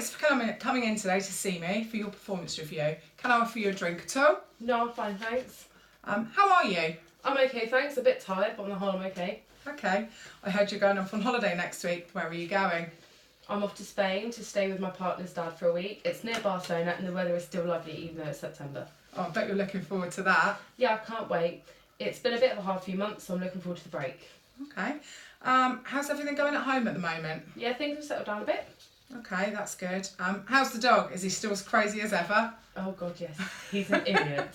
thanks for coming in today to see me for your performance review. Can I offer you a drink at all? No, I'm fine, thanks. How are you? I'm okay, thanks. A bit tired, but on the whole, I'm okay. Okay. I heard you're going off on holiday next week. Where are you going? I'm off to Spain to stay with my partner's dad for a week. It's near Barcelona and the weather is still lovely even though it's September. Oh, I bet you're looking forward to that. Yeah, I can't wait. It's been a bit of a hard few months, so I'm looking forward to the break. Okay. How's everything going at home at the moment? Yeah, things have settled down a bit. Okay, that's good. How's the dog? Is he still as crazy as ever? Oh God, yes. He's an idiot.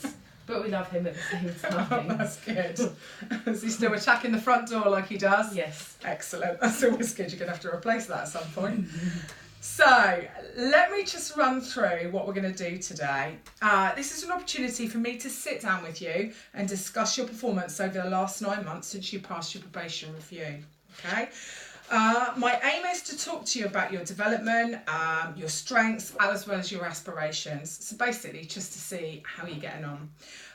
But we love him at the same time. Oh, that's good. Is he still attacking the front door like he does? Yes. Excellent. That's always good. You're going to have to replace that at some point. So, let me just run through what we're going to do today. This is an opportunity for me to sit down with you and discuss your performance over the last 9 months since you passed your probation review. Okay? My aim is to talk to you about your development, your strengths, as well as your aspirations. So basically, just to see how you're getting on.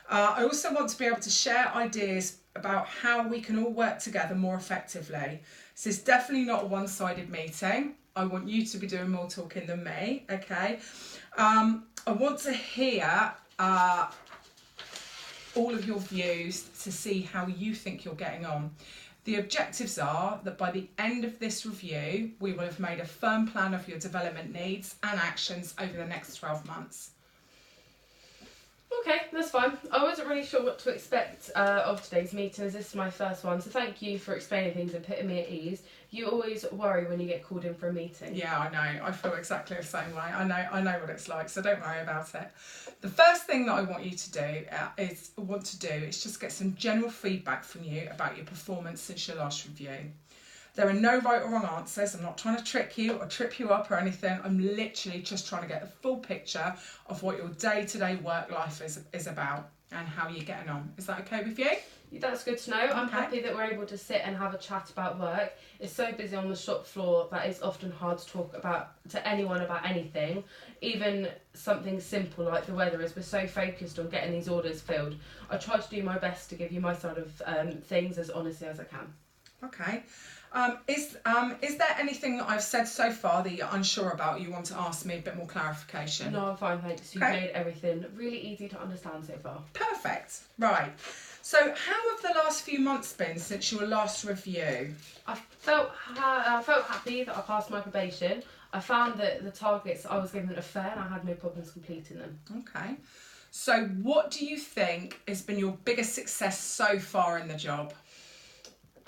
I also want to be able to share ideas about how we can all work together more effectively. This is definitely not a one-sided meeting. I want you to be doing more talking than me, okay? I want to hear all of your views to see how you think you're getting on. The objectives are that by the end of this review, we will have made a firm plan of your development needs and actions over the next 12 months. Okay, that's fine. I wasn't really sure what to expect of today's meeting as this is my first one, so thank you for explaining things and putting me at ease. You always worry when you get called in for a meeting. Yeah, I know. I feel exactly the same way. I know what it's like, so don't worry about it. The first thing that I want you to do is just get some general feedback from you about your performance since your last review. There are no right or wrong answers. I'm not trying to trick you or trip you up or anything. I'm literally just trying to get the full picture of what your day-to-day work life is about and how you're getting on. Is that okay with you? That's good to know. I'm happy that we're able to sit and have a chat about work. It's so busy on the shop floor that it's often hard to talk to anyone about anything, even something simple like the weather, as we're so focused on getting these orders filled. I try to do my best to give you my side of things as honestly as I can. Okay. Is there anything that I've said so far that you're unsure about, you want to ask me a bit more clarification? No, I'm fine, thanks. You've made everything really easy to understand so far. Perfect. Right. So how have the last few months been since your last review? I felt happy that I passed my probation. I found that the targets I was given are fair and I had no problems completing them. Okay. So what do you think has been your biggest success so far in the job?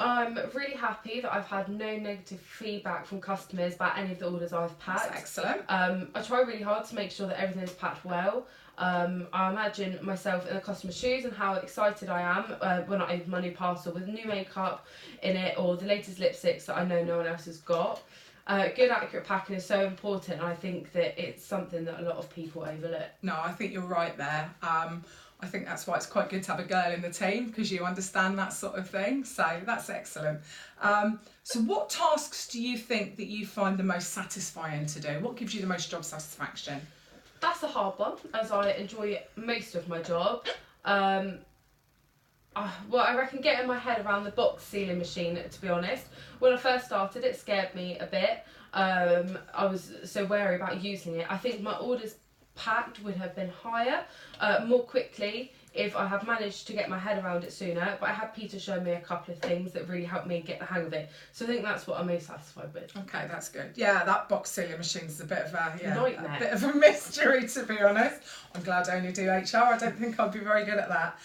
I'm really happy that I've had no negative feedback from customers about any of the orders I've packed. That's excellent. I try really hard to make sure that everything is packed well. I imagine myself in the customer's shoes and how excited I am when I open my new parcel with new makeup in it or the latest lipsticks that I know no one else has got. Good accurate packing is so important, and I think that it's something that a lot of people overlook. No, I think you're right there. I think that's why it's quite good to have a girl in the team, because you understand that sort of thing. So that's excellent. So what tasks do you think that you find the most satisfying to do? What gives you the most job satisfaction? That's a hard one, as I enjoy most of my job. Well, I reckon getting my head around the box sealing machine, to be honest. When I first started, it scared me a bit. I was so wary about using it. I think my orders packed would have been higher, more quickly, if I had managed to get my head around it sooner. But I had Peter show me a couple of things that really helped me get the hang of it. So I think that's what I'm most satisfied with. Okay, that's good. Yeah, that box sealing machine's a bit of nightmare. A bit of a mystery, to be honest. I'm glad I only do HR. I don't think I'd be very good at that.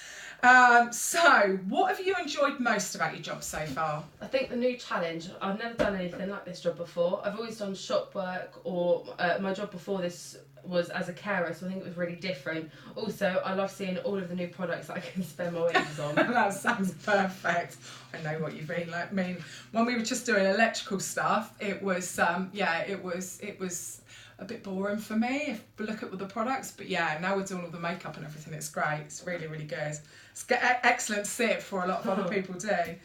So, what have you enjoyed most about your job so far? I think the new challenge. I've never done anything like this job before. I've always done shop work, or my job before this was as a carer, so I think it was really different. Also, I love seeing all of the new products that I can spend my wages on. That sounds perfect. I know what you mean. Like, I mean, when we were just doing electrical stuff, it was it was a bit boring for me if we look at all the products. But yeah, now we're doing all the makeup and everything. It's great. It's really, really good. It's excellent to see it for a lot of other people do.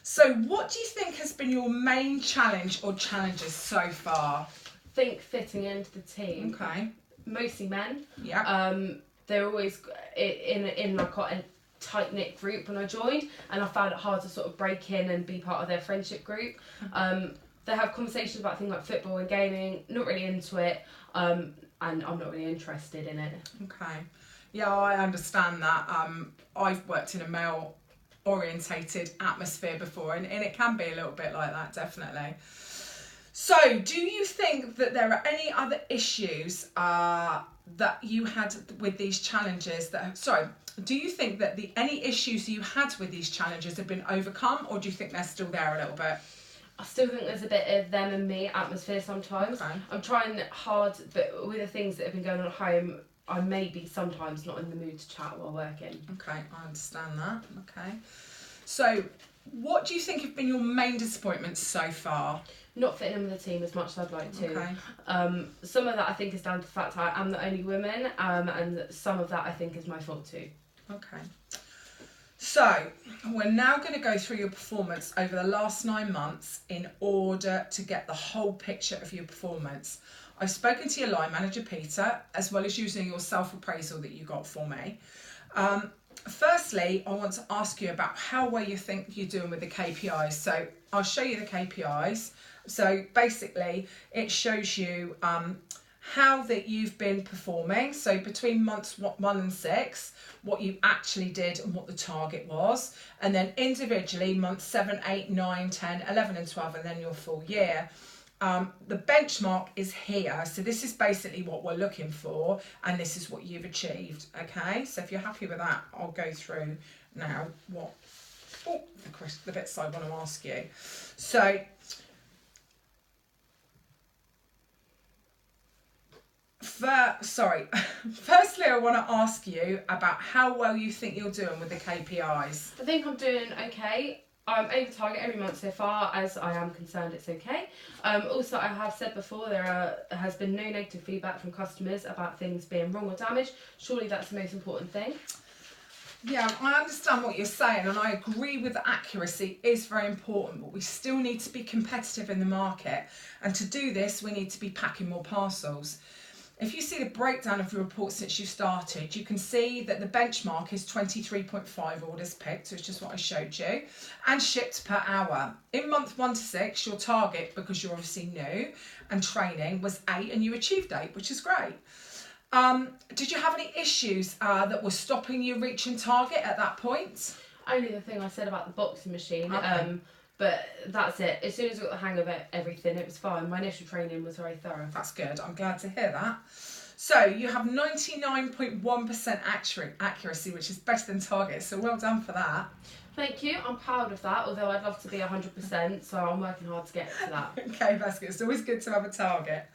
So, what do you think has been your main challenge or challenges so far? I think fitting into the team. Okay. Mostly men. Yeah. They're always in like a tight knit group when I joined, and I found it hard to sort of break in and be part of their friendship group. they have conversations about things like football and gaming. Not really into it, and I'm not really interested in it. Okay. Yeah, I understand that. I've worked in a male orientated atmosphere before, and it can be a little bit like that, definitely. So, do you think that there are any other issues that you had with these challenges do you think that any issues you had with these challenges have been overcome, or do you think they're still there a little bit? I still think there's a bit of them and me atmosphere sometimes. Okay. I'm trying hard, but with the things that have been going on at home, I may be sometimes not in the mood to chat while working. Okay, I understand that. Okay. So, what do you think have been your main disappointments so far? Not fitting in with the team as much as I'd like to. Okay. Some of that I think is down to the fact I am the only woman, and some of that I think is my fault too. Okay. So, we're now going to go through your performance over the last 9 months in order to get the whole picture of your performance. I've spoken to your line manager, Peter, as well as using your self-appraisal that you got for me. Firstly, I want to ask you about how well you think you're doing with the KPIs. So, I'll show you the KPIs. So, basically, it shows you how that you've been performing. So, between months 1 and 6, what you actually did and what the target was, and then individually months 7, 8, 9, 10, 11 and 12, and then your full year. The benchmark is here, so this is basically what we're looking for, and this is what you've achieved. Okay, so if you're happy with that, I'll go through now the bits I want to ask you. So firstly, I want to ask you about how well you think you're doing with the KPIs. I think I'm doing okay. I'm over target every month so far, as I am concerned it's okay. Also, I have said before, there has been no negative feedback from customers about things being wrong or damaged. Surely that's the most important thing. Yeah, I understand what you're saying, and I agree with the accuracy is very important, but we still need to be competitive in the market. And to do this, we need to be packing more parcels. If you see the breakdown of your report since you started, you can see that the benchmark is 23.5 orders picked, which is what I showed you, and shipped per hour. In month 1 to 6, your target, because you're obviously new and training, was 8, and you achieved 8, which is great. Did you have any issues that were stopping you reaching target at that point? Only the thing I said about the boxing machine. Okay. But that's it. As soon as I got the hang of everything, it was fine. My initial training was very thorough. That's good. I'm glad to hear that. So you have 99.1% accuracy, which is better than target. So well done for that. Thank you. I'm proud of that, although I'd love to be 100%. So I'm working hard to get to that. Okay, that's good. It's always good to have a target.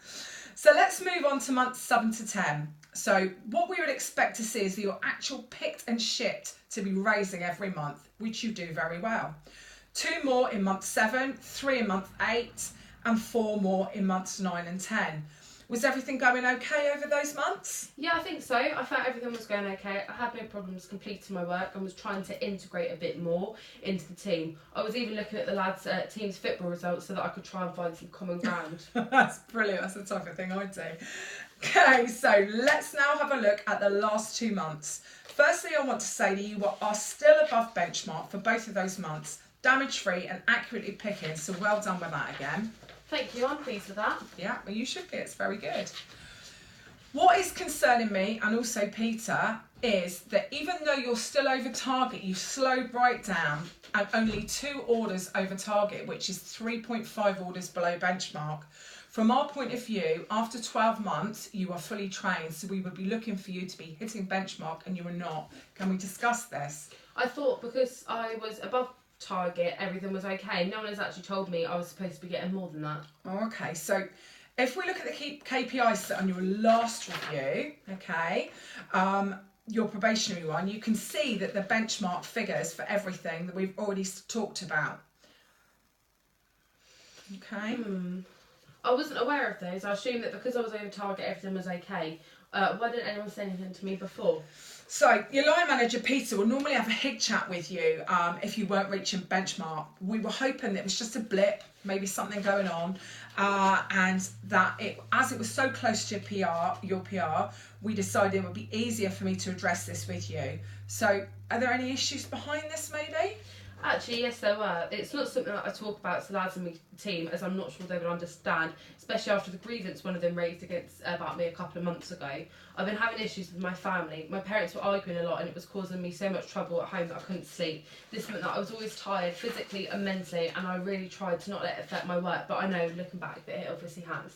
So let's move on to months 7 to 10. So what we would expect to see is your actual picked and shipped to be raising every month, which you do very well. 2 more in month 7, 3 in month 8, and 4 more in months 9 and 10. Was everything going okay over those months? Yeah, I think so. I felt everything was going okay. I had no problems completing my work and was trying to integrate a bit more into the team. I was even looking at the lads' team's football results so that I could try and find some common ground. That's brilliant. That's the type of thing I do. Okay, so let's now have a look at the last 2 months. Firstly, I want to say that you are still above benchmark for both of those months. Damage-free and accurately picking, so well done with that again. Thank you, I'm pleased with that. Yeah, well you should be, it's very good. What is concerning me, and also Peter, is that even though you're still over target, you slowed right down and only 2 orders over target, which is 3.5 orders below benchmark. From our point of view, after 12 months, you are fully trained, so we would be looking for you to be hitting benchmark and you are not. Can we discuss this? I thought because I was above target, everything was okay. No one has actually told me I was supposed to be getting more than that. Okay, so if we look at the KPIs set on your last review, okay, your probationary one, you can see that the benchmark figures for everything that we've already talked about. Okay. I wasn't aware of those. I assumed that because I was over target, everything was okay. Why didn't anyone say anything to me before? So your line manager Peter will normally have a HIG chat with you if you weren't reaching benchmark. We were hoping that it was just a blip, maybe something going on, and that as it was so close to your PR, we decided it would be easier for me to address this with you. So are there any issues behind this maybe? Actually, yes, there were. It's not something that I talk about to the lads in my team, as I'm not sure they would understand, especially after the grievance one of them raised against about me a couple of months ago. I've been having issues with my family. My parents were arguing a lot, and it was causing me so much trouble at home that I couldn't sleep. This meant that I was always tired, physically and mentally, and I really tried to not let it affect my work, but I know, looking back, that it obviously has.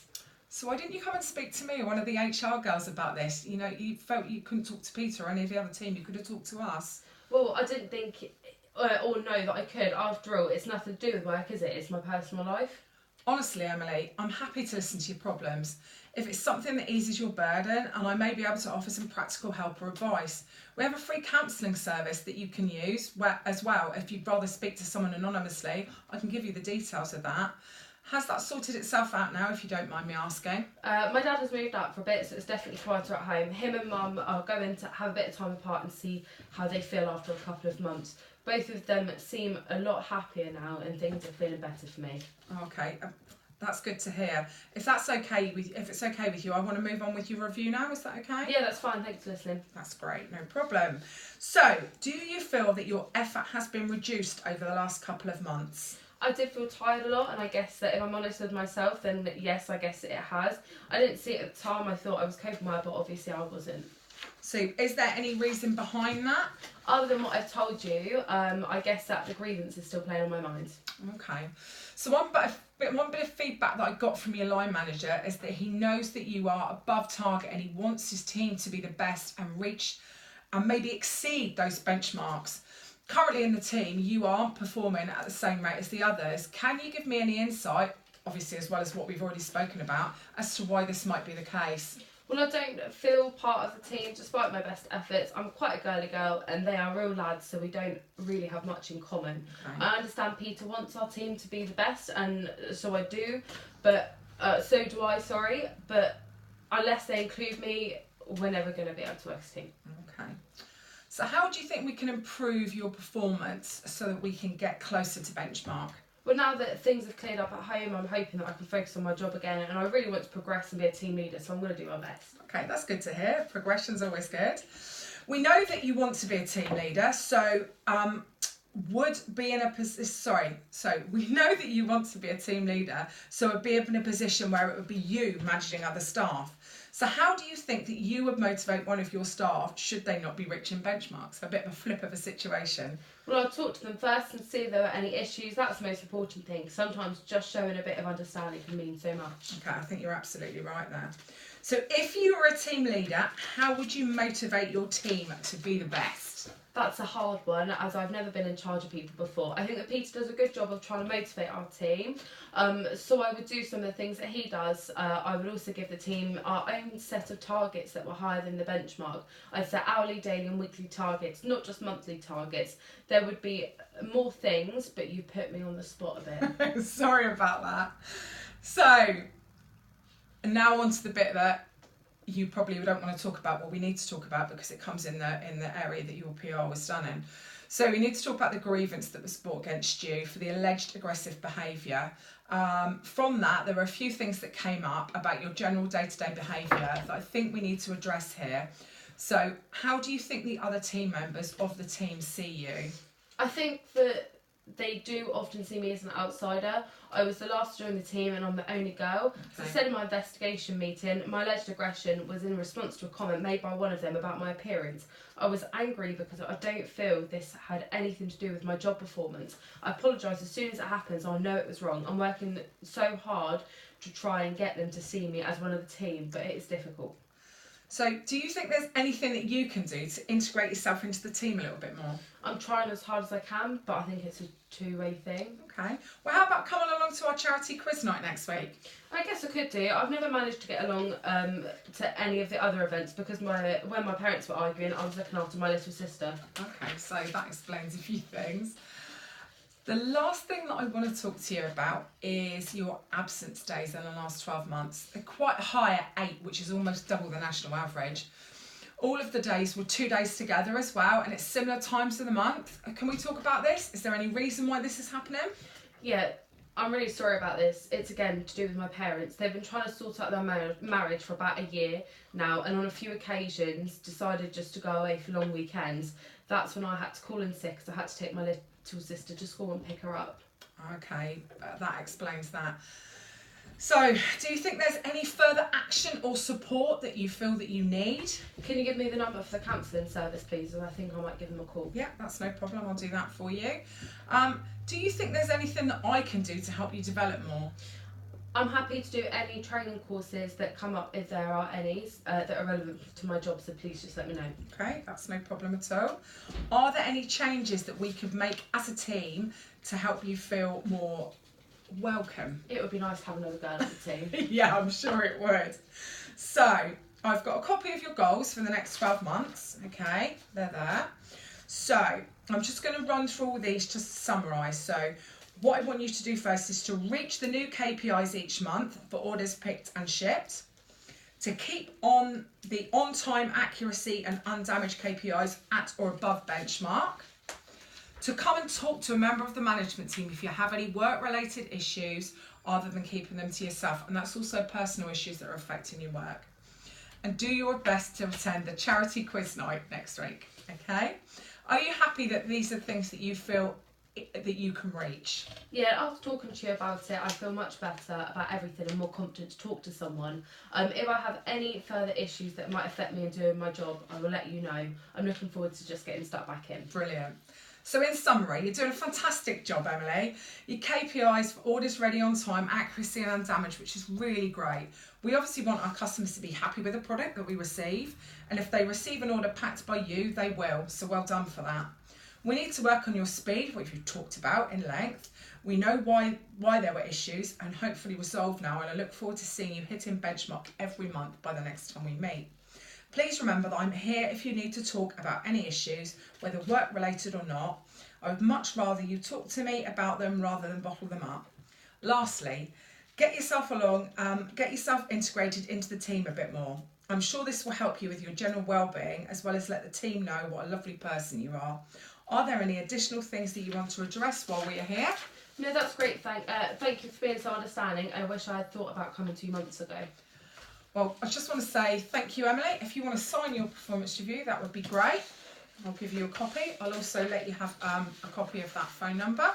So why didn't you come and speak to me or one of the HR girls about this? You know, you felt you couldn't talk to Peter or any of the other team. You could have talked to us. Well, I didn't think or know that I could. After all, it's nothing to do with work, is it? It's my personal life. Honestly, Emily, I'm happy to listen to your problems. If it's something that eases your burden, and I may be able to offer some practical help or advice. We have a free counselling service that you can use as well. If you'd rather speak to someone anonymously, I can give you the details of that. Has that sorted itself out now, if you don't mind me asking? My dad has moved out for a bit, so it's definitely quieter at home. Him and Mum are going to have a bit of time apart and see how they feel after a couple of months. Both of them seem a lot happier now, and things are feeling better for me. Okay, that's good to hear. If it's okay with you, I want to move on with your review now. Is that okay? Yeah, that's fine. Thanks for listening. That's great, no problem. So, do you feel that your effort has been reduced over the last couple of months? I did feel tired a lot, and I guess that if I'm honest with myself, then yes, I guess it has. I didn't see it at the time. I thought I was coping well, but obviously I wasn't. So, is there any reason behind that? Other than what I've told you, I guess that the grievance is still playing on my mind. Okay. So one bit of feedback that I got from your line manager is that he knows that you are above target and he wants his team to be the best and reach and maybe exceed those benchmarks. Currently in the team, you aren't performing at the same rate as the others. Can you give me any insight, obviously as well as what we've already spoken about, as to why this might be the case? Well, I don't feel part of the team despite my best efforts. I'm quite a girly girl and they are real lads, so we don't really have much in common. Okay. I understand Peter wants our team to be the best, and so I do, but so do I, but unless they include me, we're never going to be able to work as a team. Okay. So how do you think we can improve your performance so that we can get closer to benchmark? Well, now that things have cleared up at home, I'm hoping that I can focus on my job again, and I really want to progress and be a team leader, so I'm going to do my best. Okay, that's good to hear. Progression's always good. We know that you want to be a team leader, so we know that you want to be a team leader, so would be in a position where it would be you managing other staff. So how do you think that you would motivate one of your staff should they not be reaching benchmarks? A bit of a flip of a situation. Well, I'll talk to them first and see if there are any issues. That's the most important thing. Sometimes just showing a bit of understanding can mean so much. Okay, I think you're absolutely right there. So if you were a team leader, how would you motivate your team to be the best? That's a hard one, as I've never been in charge of people before. I think that Peter does a good job of trying to motivate our team. So I would do some of the things that he does. I would also give the team our own set of targets that were higher than the benchmark. I'd set hourly, daily and weekly targets, not just monthly targets. There would be more things, but you put me on the spot a bit. Sorry about that. So, now on to the bit that you probably don't want to talk about, what we need to talk about, because it comes in the area that your PR was done in. So we need to talk about the grievance that was brought against you for the alleged aggressive behaviour. From that, there were a few things that came up about your general day-to-day behaviour that I think we need to address here. So how do you think the other team members of the team see you? I think that they do often see me as an outsider. I was the last to join the team and I'm the only girl. Okay. As I said in my investigation meeting, my alleged aggression was in response to a comment made by one of them about my appearance. I was angry because I don't feel this had anything to do with my job performance. I apologise as soon as it happens. I know it was wrong. I'm working so hard to try and get them to see me as one of the team, but it is difficult. So do you think there's anything that you can do to integrate yourself into the team a little bit more? I'm trying as hard as I can, but I think it's a two-way thing. Okay. Well, how about coming along to our charity quiz night next week? I guess I could do. I've never managed to get along to any of the other events because when my parents were arguing, I was looking after my little sister. Okay, so that explains a few things. The last thing that I want to talk to you about is your absence days in the last 12 months. They're quite high at 8, which is almost double the national average. All of the days were 2 days together as well, and it's similar times of the month. Can we talk about this? Is there any reason why this is happening? Yeah, I'm really sorry about this. It's again to do with my parents. They've been trying to sort out their marriage for about a year now, and on a few occasions decided just to go away for long weekends. That's when I had to call in sick because I had to little sister to school and pick her up. Okay, that explains that. So, do you think there's any further action or support that you feel that you need? Can you give me the number for the counselling service, please? And I think I might give them a call. Yeah, that's no problem. I'll do that for you. Do you think there's anything that I can do to help you develop more? I'm happy to do any training courses that come up if there are any that are relevant to my job, so please just let me know. Okay, that's no problem at all. Are there any changes that we could make as a team to help you feel more welcome? It would be nice to have another girl at the team. Yeah, I'm sure it would. So, I've got a copy of your goals for the next 12 months. Okay, they're there. So, I'm just going to run through all these just to summarise. So, what I want you to do first is to reach the new KPIs each month for orders picked and shipped, to keep on the on-time accuracy and undamaged KPIs at or above benchmark, to come and talk to a member of the management team if you have any work-related issues other than keeping them to yourself, and that's also personal issues that are affecting your work, and do your best to attend the charity quiz night next week. Okay, are you happy that these are things that you feel that you can reach? Yeah, after talking to you about it, I feel much better about everything and more confident to talk to someone. If I have any further issues that might affect me in doing my job, I will let you know. I'm looking forward to just getting stuck back in. Brilliant. So in summary, you're doing a fantastic job, Emily. Your KPIs for orders ready on time, accuracy and undamaged, which is really great. We obviously want our customers to be happy with the product that we receive, and if they receive an order packed by you, they will. So well done for that. We need to work on your speed, which we've talked about in length. We know why there were issues and hopefully resolved now, and I look forward to seeing you hitting benchmark every month by the next time we meet. Please remember that I'm here if you need to talk about any issues, whether work related or not. I would much rather you talk to me about them rather than bottle them up. Lastly, get yourself integrated into the team a bit more. I'm sure this will help you with your general well-being, as well as let the team know what a lovely person you are. Are there any additional things that you want to address while we are here? No, that's great. Thank you for being so understanding. I wish I had thought about coming 2 months ago. Well, I just want to say thank you, Emily. If you want to sign your performance review, that would be great. I'll give you a copy. I'll also let you have a copy of that phone number.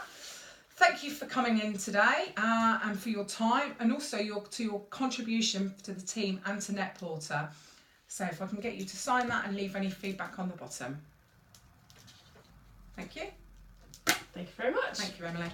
Thank you for coming in today and for your time, and also your contribution to the team and to NetPorter. So if I can get you to sign that and leave any feedback on the bottom. Thank you. Thank you very much. Thank you, Emily.